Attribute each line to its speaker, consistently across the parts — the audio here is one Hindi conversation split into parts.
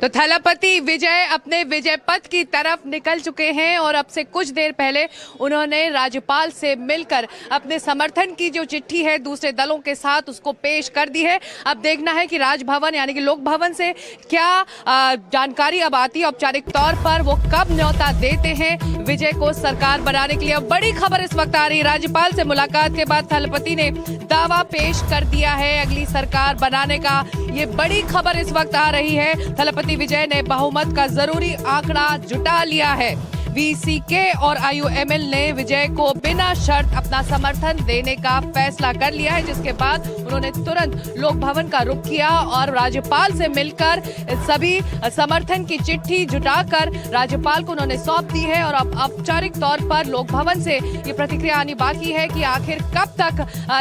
Speaker 1: तो थलपति विजय अपने विजय पथ की तरफ निकल चुके हैं और अब से कुछ देर पहले उन्होंने राज्यपाल से मिलकर अपने समर्थन की जो चिट्ठी है दूसरे दलों के साथ उसको पेश कर दी है। अब देखना है कि राजभवन यानी कि लोक भवन से क्या जानकारी अब आती है औपचारिक तौर पर, वो कब न्योता देते हैं विजय को सरकार बनाने के लिए। अब बड़ी खबर इस वक्त आ रही है, राज्यपाल से मुलाकात के बाद थलपति ने दावा पेश कर दिया है अगली सरकार बनाने का। ये बड़ी खबर इस वक्त आ रही है, थलपति विजय ने बहुमत का जरूरी आंकड़ा जुटा लिया है। वीसीके और आईयूएमएल ने विजय को बिना शर्त अपना समर्थन देने का फैसला कर लिया है, जिसके बाद उन्होंने तुरंत लोक भवन का रुख किया और राज्यपाल से मिलकर सभी समर्थन की चिट्ठी जुटाकर राज्यपाल को उन्होंने सौंप दी है। और अब औपचारिक तौर पर लोक भवन से ये प्रतिक्रिया आनी बाकी है कि आखिर कब तक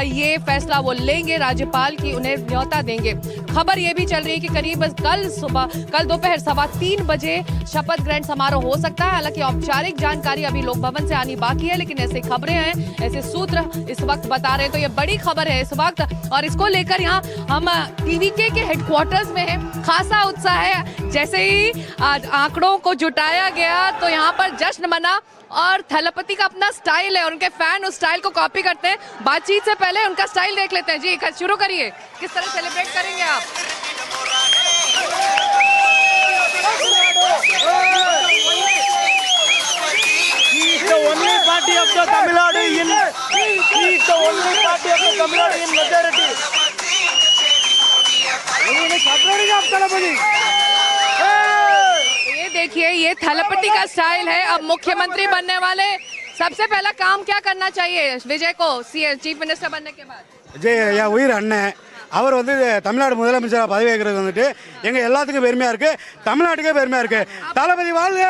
Speaker 1: ये फैसला वो लेंगे, राज्यपाल की उन्हें न्योता देंगे। खबर ये भी चल रही है कि करीब कल दोपहर 3:15 बजे शपथ ग्रहण समारोह हो सकता है। हालांकि औपचारिक जानकारी अभी लोक भवन से आनी बाकी है, लेकिन ऐसे खबरें हैं, ऐसे सूत्र इस वक्त बता रहे हैं। तो ये बड़ी खबर है इस वक्त और इसको लेकर यहाँ हम टीवीके के हेडक्वार्टर्स में हैं, खासा उत्साह है। जैसे ही आंकड़ों को जुटाया गया तो यहाँ पर जश्न मना और थलपति का अपना स्टाइल है और उनके फैन उस स्टाइल को कॉपी करते हैं। बातचीत से पहले उनका स्टाइल देख लेते हैं। जी शुरू करिए, किस तरह सेलिब्रेट करेंगे आप?
Speaker 2: The only party of the Tamil Nadu in he is the only party of the Tamil Nadu in majority.
Speaker 1: ये देखिए, ये थलपति का स्टाइल है। अब मुख्यमंत्री बनने वाले सबसे पहला काम क्या करना चाहिए विजय को चीफ मिनिस्टर बनने के बाद?
Speaker 3: விஜய் என் உயிர் அண்ணன், அவர் வந்து தமிழ்நாடு முதலமைச்சராக பதவி ஏற்கிறது வந்துட்டு எங்க எல்லாத்துக்கும் பெருமையா இருக்கு, தமிழ்நாட்டுக்கே பெருமையா இருக்கு। தளபதி வாழ்க!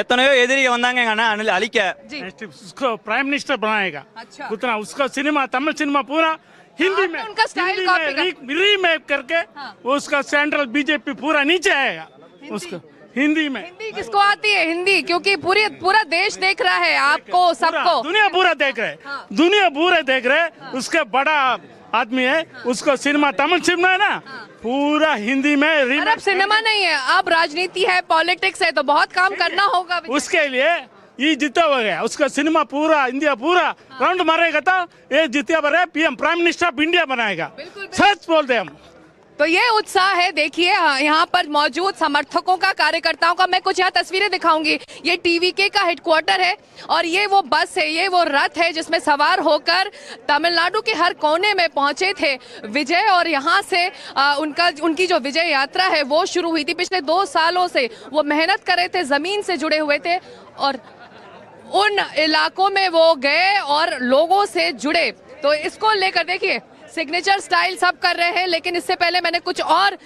Speaker 4: எத்தனையோ எதிரிகள் வந்தாங்க எங்க அண்ணா அனில் அழிக்க।
Speaker 2: उसको प्राइम मिनिस्टर बनाएगा। उतना उसका सिनेमा, तमिल सिनेमा पूरा हिंदी में रीमेक करके उसका सेंट्रल बीजेपी पूरा नीचे आएगा। उसको हिंदी में।
Speaker 1: हिंदी किसको आती है? हिंदी, क्योंकि पूरा देश देख रहा है आपको, सबको।
Speaker 2: दुनिया पूरा देख रहे, दुनिया पूरे देख रहे। उसका बड़ा आदमी है, उसको सिनेमा तमिल सिनेमा है ना, पूरा हिंदी में रीमेक।
Speaker 1: अब सिनेमा नहीं है, अब राजनीति है, पॉलिटिक्स है, तो बहुत काम करना होगा
Speaker 2: उसके लिए। ये जीता हो गया, उसका सिनेमा पूरा इंडिया पूरा राउंड मारेगा तो ये जीता बने PM prime minister of India बनाएगा। सच बोलते हम।
Speaker 1: तो ये उत्साह है। देखिए यहाँ पर मौजूद समर्थकों का, कार्यकर्ताओं का। मैं कुछ यहाँ तस्वीरें दिखाऊंगी। ये टीवीके का हेडक्वार्टर है और ये वो बस है, ये वो रथ है जिसमें सवार होकर तमिलनाडु के हर कोने में पहुंचे थे विजय। और यहाँ से उनकी जो विजय यात्रा है वो शुरू हुई थी। पिछले 2 सालों से वो मेहनत कर रहे थे, जमीन से जुड़े हुए थे और उन इलाकों में वो गए और लोगों से जुड़े। तो इसको लेकर देखिए, सिग्नेचर स्टाइल सब कर रहे हैं। लेकिन इससे पहले मैंने कुछ और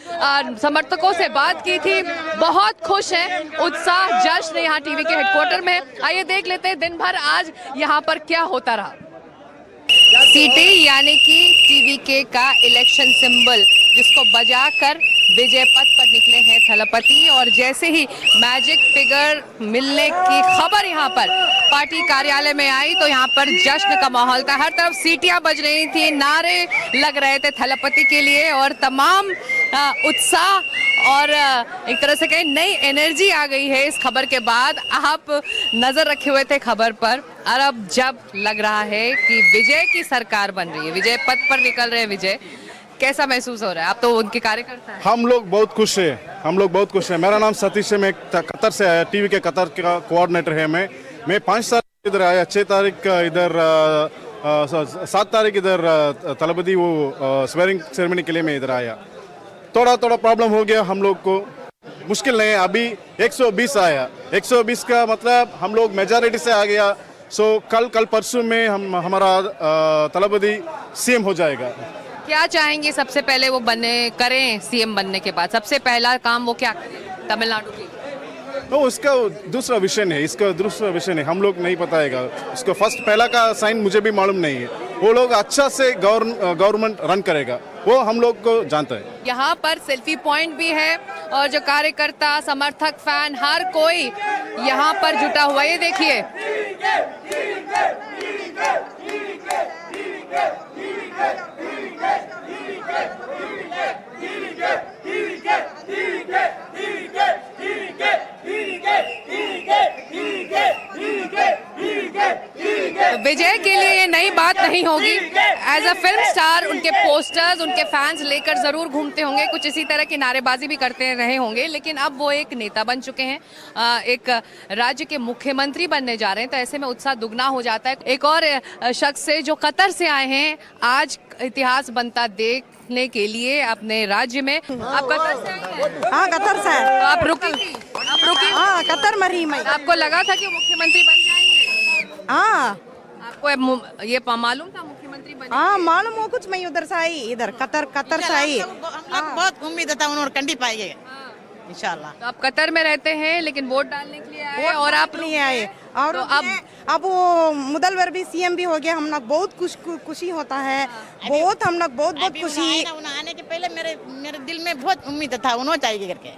Speaker 1: समर्थकों से बात की थी, बहुत खुश हैं, उत्साह, जश्न यहाँ टीवी के हेडक्वार्टर में। आइए देख लेते हैं दिन भर आज यहाँ पर क्या होता रहा। सीटी यानी कि टीवीके का इलेक्शन सिंबल जिसको बजाकर विजय पथ पर निकले हैं थलपति। और जैसे ही मैजिक फिगर मिलने की खबर यहाँ पर पार्टी कार्यालय में आई तो यहाँ पर जश्न का माहौल था। हर तरफ सीटियां बज रही थी, नारे लग रहे थे थलपति के लिए और तमाम उत्साह और एक तरह से कहें नई एनर्जी आ गई है इस खबर के बाद। आप नजर रखे हुए थे खबर पर और अब जब लग रहा है कि विजय की सरकार बन रही है, विजय पथ पर निकल रहे हैं विजय, कैसा महसूस हो रहा है? आप तो उनके कार्यकर्ता हैं।
Speaker 5: हम लोग बहुत खुश है, हम लोग बहुत खुश है। मेरा नाम सतीश है, मैं कतर से आया, टीवी के कतर का कोऑर्डिनेटर है। मैं 5 तारीख इधर आया, 6 तारीख इधर 7 तारीख इधर तलपति वो स्वेरिंग सेरेमनी के लिए मैं इधर आया। थोड़ा प्रॉब्लम हो गया हम लोग को, मुश्किल नहीं है। अभी 120 आया, 120 का मतलब हम लोग मेजॉरिटी से आ गया। सो कल परसों में हमारा तलपति सीएम हो जाएगा।
Speaker 1: क्या चाहेंगे सबसे पहले वो करें सीएम बनने के बाद? सबसे पहला काम वो क्या करें तमिलनाडु की?
Speaker 5: तो उसका दूसरा विषय है, इसका दूसरा विषय है, हम लोग नहीं बताएगा उसको। फर्स्ट पहला का साइन मुझे भी मालूम नहीं है। वो लोग अच्छा से गवर्नमेंट रन करेगा, वो हम लोग को जानता है।
Speaker 1: यहाँ पर सेल्फी पॉइंट भी है और जो कार्यकर्ता, समर्थक, फैन, हर कोई यहाँ पर जुटा हुआ। ये देखिए, विजय के लिए ये नई बात नहीं होगी। एज अ फिल्म स्टार उनके पोस्टर्स, उनके फैंस लेकर जरूर घूमते होंगे, कुछ इसी तरह की नारेबाजी भी करते रहे होंगे, लेकिन अब वो एक नेता बन चुके हैं, एक राज्य के मुख्यमंत्री बनने जा रहे हैं, तो ऐसे में उत्साह दुगना हो जाता है। एक और शख्स से जो कतर से आए हैं, आज इतिहास बनता देखने के लिए अपने राज्य में। आप कतर से आई हैं?
Speaker 6: हाँ, कतर से है।
Speaker 1: तो आप रुकी थी? आप रुकी?
Speaker 6: हाँ, कतर में रही मैं।
Speaker 1: आपको लगा था कि मुख्यमंत्री बन जाएंगे?
Speaker 6: हाँ
Speaker 1: आपको ये मालूम था मुख्यमंत्री बने?
Speaker 6: हाँ, मालूम हो कुछ। मैं उधर से आई, इधर कतर से आई।
Speaker 7: हम लोग बहुत उम्मीद था उन्होंने कंडी पाएंगे इंशाल्लाह।
Speaker 1: तो आप कतर में रहते हैं लेकिन वोट डालने के लिए आए और आप
Speaker 6: नहीं आए। और
Speaker 1: तो
Speaker 6: अब वो मुदलवर भी सीएम भी हो गया, हम लोग बहुत खुशी होता है, बहुत हम लोग बहुत खुशी।
Speaker 7: आने के पहले मेरे दिल में बहुत उम्मीद था उन्होंने चाहिए करके,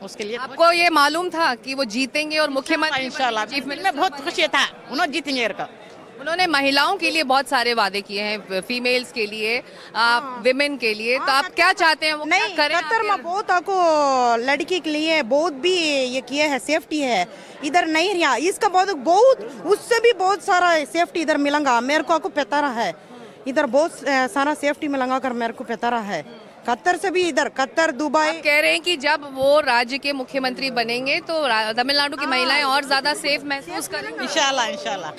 Speaker 7: उसके लिए
Speaker 1: आपको ये मालूम था कि वो जीतेंगे और मुख्यमंत्री
Speaker 7: इंशाल्लाह
Speaker 1: चीफ
Speaker 7: में बहुत खुशी था उन्होंने जीतेंगे करके।
Speaker 1: उन्होंने महिलाओं के लिए बहुत सारे वादे किए हैं, फीमेल्स के लिए, विमेन के लिए, तो आप क्या चाहते हैं वो
Speaker 6: नहीं,
Speaker 1: क्या करें?
Speaker 6: कतर में बहुत आपको लड़की के लिए बहुत भी ये किया है, सेफ्टी है इधर नहीं रहा। इसका बहुत उससे भी बहुत सारा सेफ्टी इधर मिलेगा। मेरे को आपको पता है इधर बहुत सारा सेफ्टी मिलेगा कर मेरे को पता है। कतर से भी इधर कतर दुबई
Speaker 1: आप कह रहे हैं कि जब वो राज्य के मुख्यमंत्री बनेंगे तो तमिलनाडु की महिलाएं और ज्यादा सेफ महसूस करेंगी
Speaker 7: इंशाल्लाह इंशाल्लाह।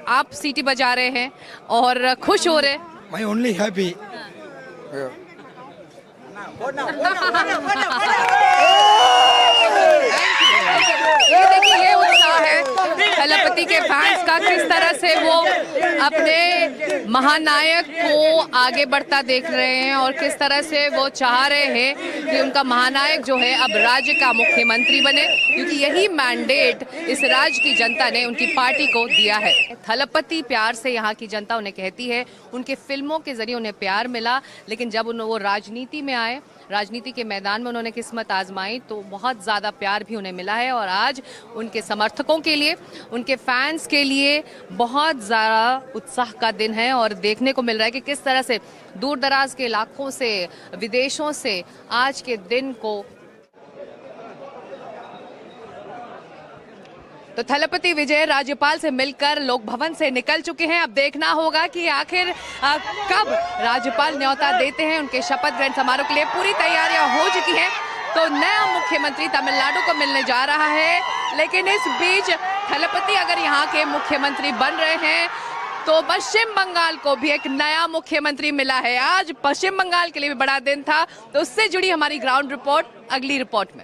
Speaker 1: आप सीटी बजा रहे हैं और खुश हो रहे हैं?
Speaker 8: मैं ओनली हैप्पी।
Speaker 1: ये देखिए, ये उत्साह है थलपति के फैंस का, किस तरह से वो अपने महानायक को आगे बढ़ता देख रहे हैं और किस तरह से वो चाह रहे हैं कि उनका महानायक जो है अब राज्य का मुख्यमंत्री बने, क्योंकि यही मैंडेट इस राज्य की जनता ने उनकी पार्टी को दिया है। थलपति प्यार से यहाँ की जनता उन्हें कहती है, उनके फिल्मों के जरिए उन्हें प्यार मिला, लेकिन जब वो राजनीति में आए, राजनीति के मैदान में उन्होंने किस्मत आजमाई तो बहुत ज़्यादा प्यार भी उन्हें मिला है और आज उनके समर्थकों के लिए, उनके फैंस के लिए बहुत ज़्यादा उत्साह का दिन है और देखने को मिल रहा है कि किस तरह से दूर दराज के इलाकों से, विदेशों से आज के दिन को। तो थलपति विजय राज्यपाल से मिलकर लोक भवन से निकल चुके हैं। अब देखना होगा कि आखिर कब राज्यपाल न्योता देते हैं। उनके शपथ ग्रहण समारोह के लिए पूरी तैयारियां हो चुकी हैं, तो नया मुख्यमंत्री तमिलनाडु को मिलने जा रहा है। लेकिन इस बीच थलपति अगर यहाँ के मुख्यमंत्री बन रहे हैं तो पश्चिम बंगाल को भी एक नया मुख्यमंत्री मिला है। आज पश्चिम बंगाल के लिए भी बड़ा दिन था, तो उससे जुड़ी हमारी ग्राउंड रिपोर्ट अगली रिपोर्ट में।